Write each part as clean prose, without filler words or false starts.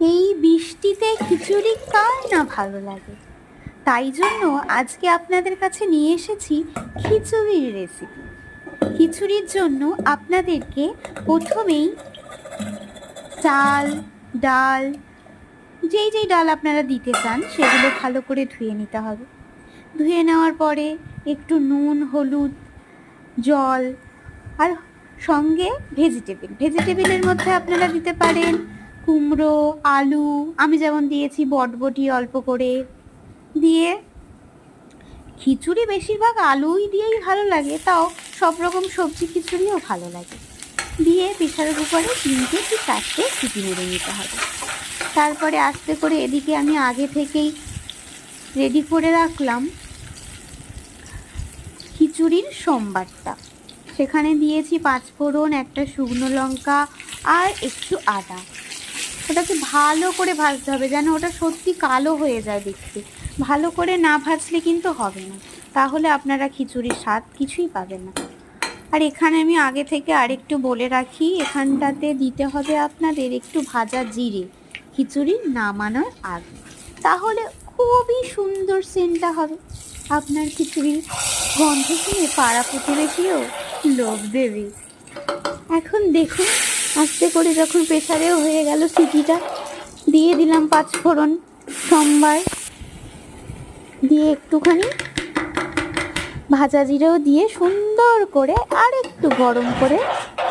এই বৃষ্টিতে খিচুড়ি কার না ভালো লাগে। তাই জন্য আজকে আপনাদের কাছে নিয়ে এসেছি খিচুড়ির রেসিপি। খিচুড়ির জন্য আপনাদেরকে প্রথমেই চাল, ডাল, যেই ডাল আপনারা দিতে চান সেগুলো ভালো করে ধুয়ে নিতে হবে। ধুয়ে নেওয়ার পরে একটু নুন, হলুদ, জল আর সঙ্গে ভেজিটেবিলের মধ্যে আপনারা দিতে পারেন কুমড়ো, আলু, আমি যেমন দিয়েছি বটবটি অল্প করে দিয়ে। খিচুড়ি বেশিরভাগ আলুই দিয়েই ভালো লাগে, তাও সব রকম সবজি খিচুড়িও ভালো লাগে। দিয়ে প্রেসার কুকারে 3টে কি 4টে সিটি মেরে নিতে হবে। তারপরে আস্তে করে এদিকে আমি আগে থেকেই রেডি করে রাখলাম খিচুড়ির সম্বারটা। সেখানে দিয়েছি 5 ফোড়ন, একটা শুকনো লঙ্কা আর একটু আদা। ওটাকে ভালো করে ভাজতে হবে, যেন ওটা সত্যি কালো হয়ে যায় দেখতে। ভালো করে না ভাজলে কিন্তু হবে না, তাহলে আপনারা খিচুড়ির স্বাদ কিছুই পাবেন না। আর এখানে আমি আগে থেকে আরেকটু বলে রাখি, এখানটাতে দিতে হবে আপনাদের একটু ভাজা জিরে খিচুড়ি নামানোর আগে, তাহলে খুবই সুন্দর সেন্টটা হবে। আপনার খিচুড়ির গন্ধ শুনে পাড়া প্রতিবেশীও লোভ দেবে। এখন দেখুন আস্তে করে যখন প্রেসারেও হয়ে গেল সিটিটা, দিয়ে দিলাম 5 ফোড়ন সম্বার, দিয়ে একটুখানি ভাজা জিরেও দিয়ে সুন্দর করে আর একটু গরম করে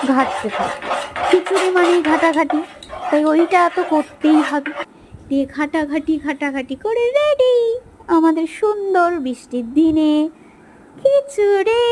ঘাঁটতে থাকবে। খিচুড়ি মানেই ঘাটাঘাটি, তাই ওইটা তো করতেই হবে। দিয়ে ঘাটাঘাটি করে রেডি আমাদের সুন্দর বৃষ্টির দিনে খিচুড়ি।